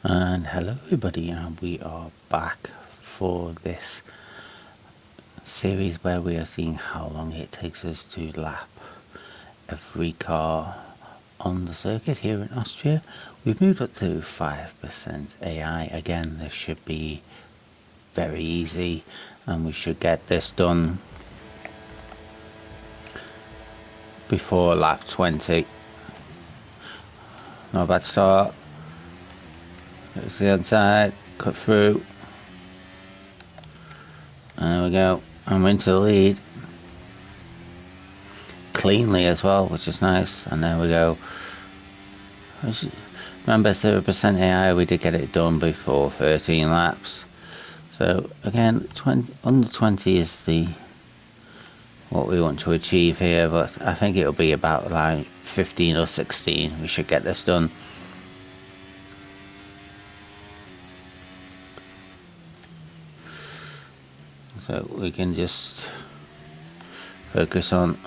And hello everybody, and we are back for this series where we are seeing how long it takes us to lap every car on the circuit here in Austria. We've moved up to 5% AI. Again, this should be very easy and we should get this done before lap 20. Not a bad start. It's the inside, cut through. And there we go. I'm into the lead. Cleanly as well, which is nice. And there we go. Remember 0% AI, we did get it done before 13 laps. So again, under 20 is what we want to achieve here, but I think it'll be about like 15 or 16. We should get this done. So we can just focus on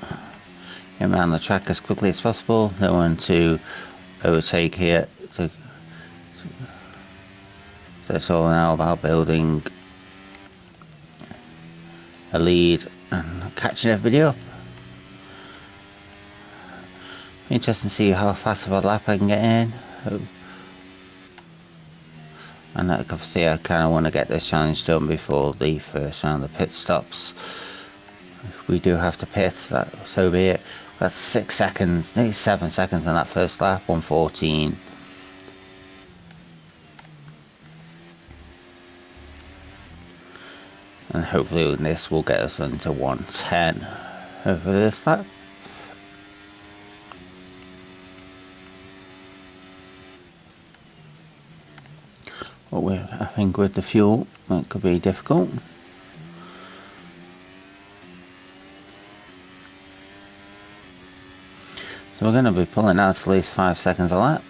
getting around the track as quickly as possible. No one to overtake here. So it's all now about building a lead and catching everybody up. Interesting to see how fast of a lap I can get in. And obviously I kind of want to get this challenge done before the first round of pit stops. If we do have to pit, so be it. That's 6 seconds, nearly 7 seconds on that first lap, 1:14. And hopefully this will get us into 1:10 over this lap. But I think with the fuel, it could be difficult. So we're going to be pulling out at least 5 seconds a lap.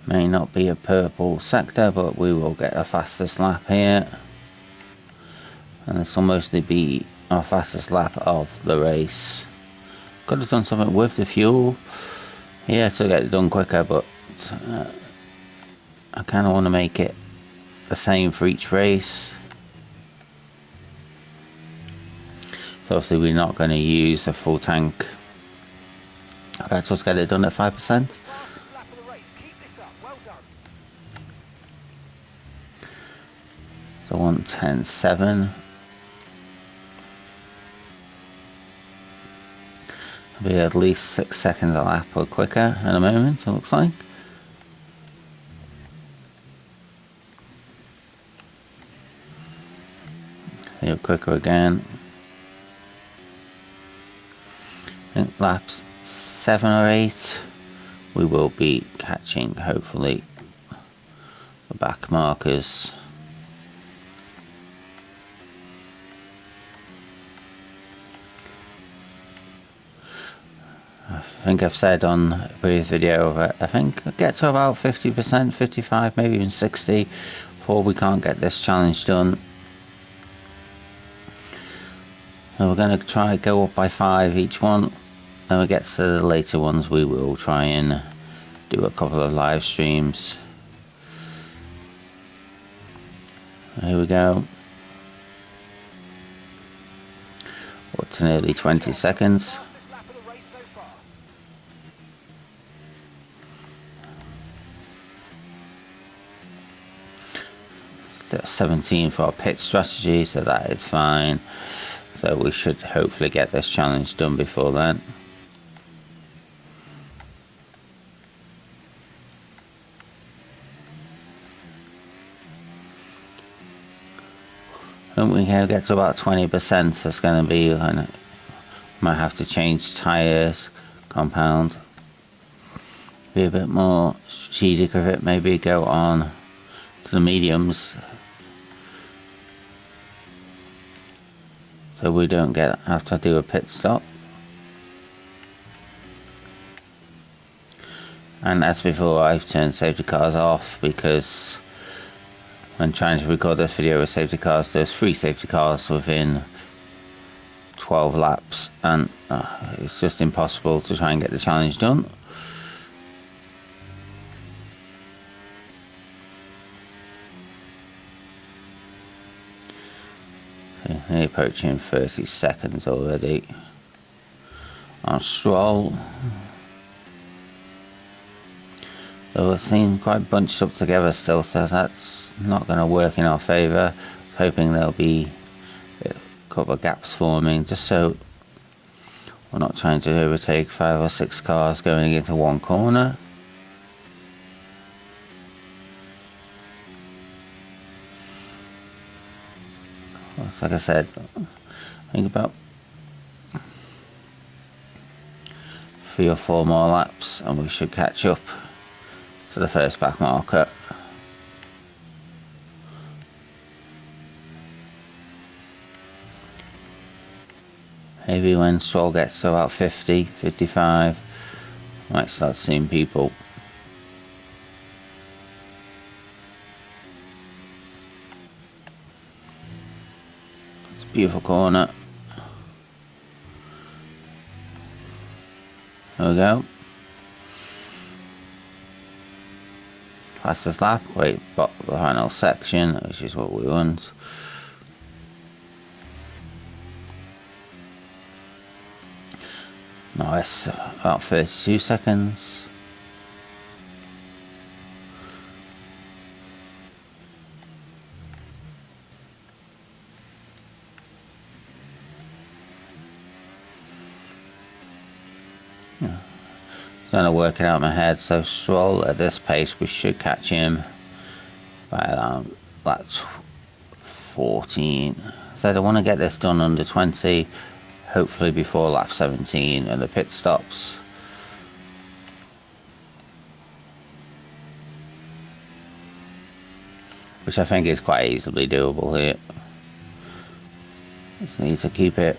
May not be a purple sector, but we will get our fastest lap here. And this will mostly be our fastest lap of the race. Could have done something with the fuel here to get it done quicker, but I kind of want to make it the same for each race. So obviously we're not going to use a full tank. Let's just get it done at 5%. So 1:10.7. Be at least 6 seconds a lap or quicker in a moment, it looks like. See it quicker again. I think laps 7 or 8 we will be catching, hopefully, the back markers. I think I've said on a previous video that I think I'll get to about 50%, 55, maybe even 60 before we can't get this challenge done. So we're going to try go up by 5 each one. When we get to the later ones, we will try and do a couple of live streams. Here we go. Up to nearly 20 seconds. 17 for our pit strategy, so that is fine. So we should hopefully get this challenge done before then. When we get to about 20%, that's going to be, might have to change tyres, compound, be a bit more strategic with it, maybe go on to the mediums, so we don't have to do a pit stop. And as before, I've turned safety cars off because When trying to record this video with safety cars, there's 3 safety cars within 12 laps, and it's just impossible to try and get the challenge done. So nearly approaching 30 seconds already on Stroll. So it seems quite bunched up together still, so that's not going to work in our favour. Hoping there'll be a couple of gaps forming, just so we're not trying to overtake 5 or 6 cars going into one corner. Like I said, I think about 3 or 4 more laps and we should catch up to the first back marker. Maybe when Stroll gets to about 50, 55, might start seeing people. It's a beautiful corner. There we go. Fastest lap, wait, but the final section, which is what we want. Nice, about 32 seconds. Trying to work it out in my head, so Stroll at this pace, we should catch him by around lap 14. So I want to get this done under 20, hopefully before lap 17 and the pit stops. Which I think is quite easily doable here. Just need to keep it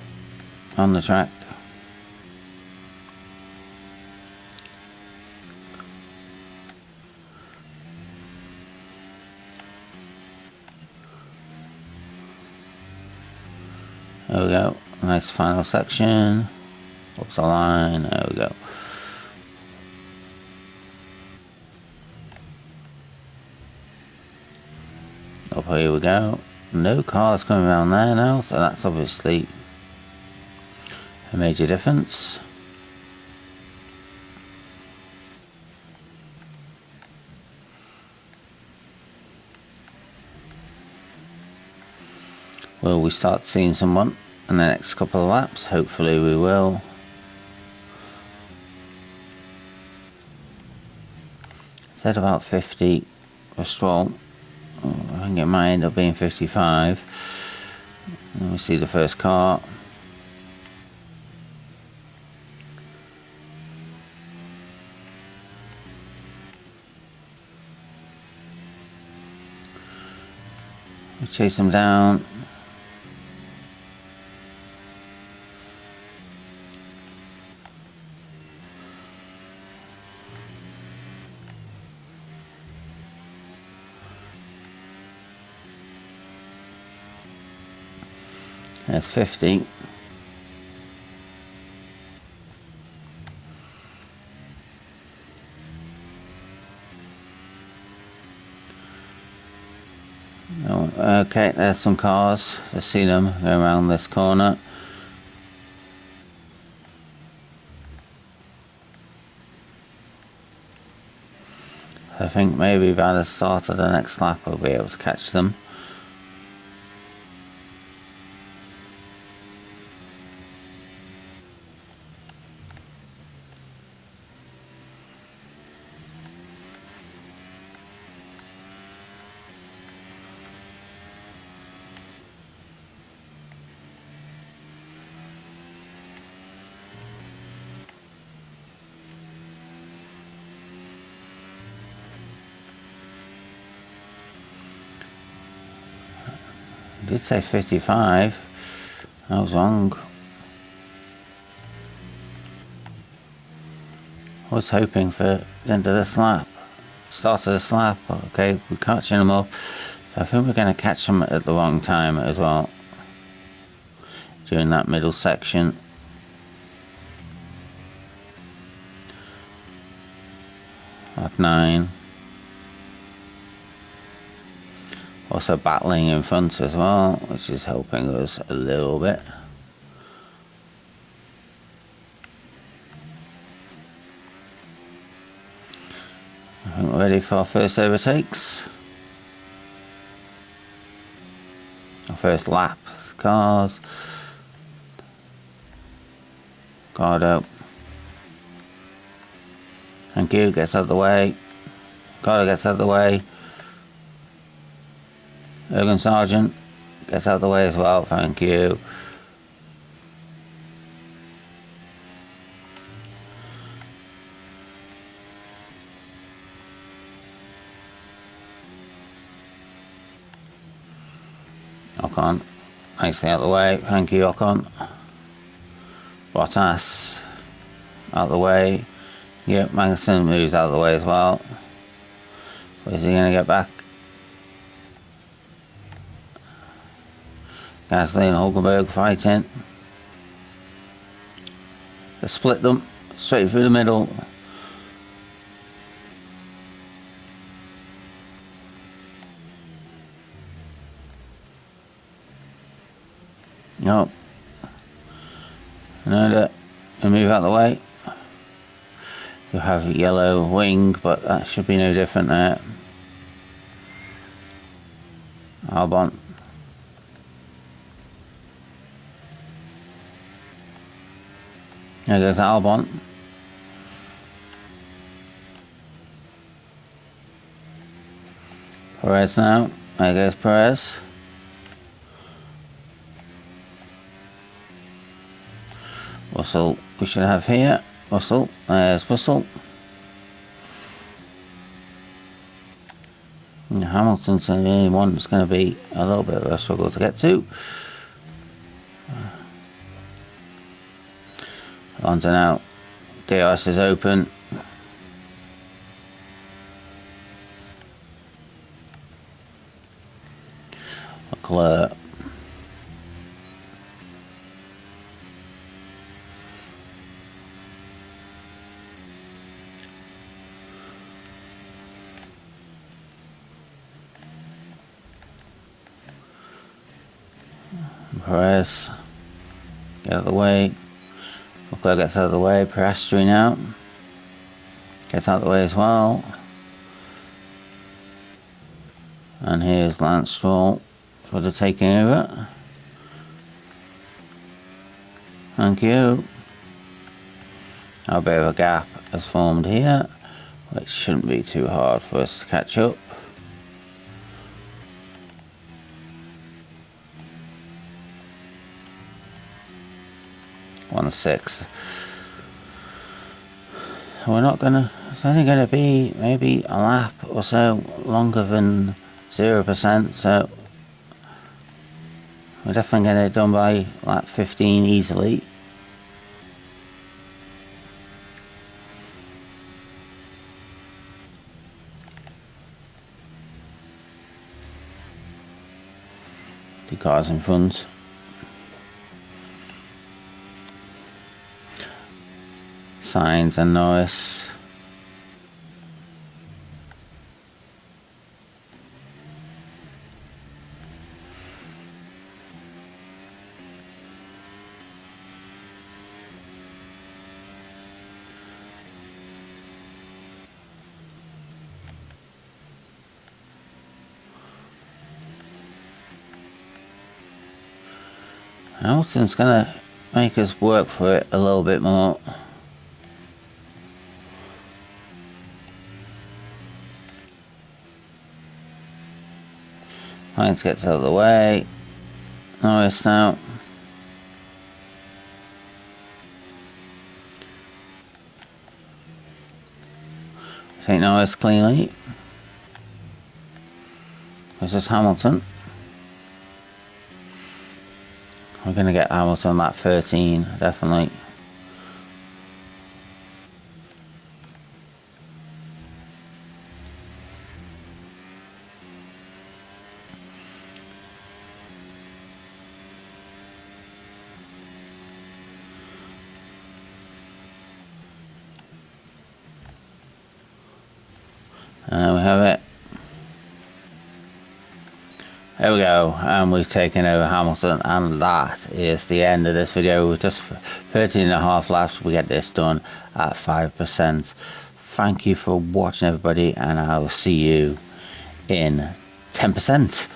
on the track. There we go, nice final section, up the line, there we go. Up here we go, no cars coming around there now, so that's obviously a major difference. Will we start seeing someone in the next couple of laps? Hopefully we will. Said about 50 for Stroll. I think it might end up being 55. And we see the first car. We chase them down. There's 50. Oh, okay, there's some cars. I see them go around this corner. I think maybe by the start of the next lap we'll be able to catch them. I did say 55. I was wrong. I was hoping for the end of this lap. Start of this lap. Okay, we're catching them up. So I think we're going to catch them at the wrong time as well, during that middle section. Lap 9. Also battling in front as well, which is helping us a little bit. I think we're ready for our first overtakes. Our first lap cars. Guard up. Thank you, gets out of the way. Carter gets out of the way. Ergen Sargent gets out of the way as well, thank you. Ocon, nicely out of the way, thank you Ocon. Bottas, out of the way. Yep, Magnussen moves out of the way as well. Where's he going to get back? Gasly and Hulkenberg fighting. They split them straight through the middle. No. Another. Move out of the way. You have a yellow wing, but that should be no different there. Albon. There goes Albon. Perez now. There goes Perez. Russell, we should have here. Russell, there's Russell. And Hamilton's the only one that's going to be a little bit of a struggle to get to. Alonso now. DRS is open. Leclerc. Perez, get out of the way. Leclerc gets out of the way. Piastri now gets out of the way as well. And here's Lance Stroll for the taking over. Thank you. A bit of a gap has formed here, which shouldn't be too hard for us to catch up. One six. We're not gonna. It's only gonna be maybe a lap or so longer than 0%. So we're definitely gonna get it done by lap 15 easily. Two cars in front. Sainz and Norris. Hamilton's gonna make us work for it a little bit more. Sainz gets out of the way. Norris now. St. Norris cleanly. This is Hamilton. We're going to get Hamilton lap 13, definitely. And there we have it. There we go, and we've taken over Hamilton, and that is the end of this video. With just 13.5 laps, we get this done at 5%. Thank you for watching, everybody, and I'll see you in 10%.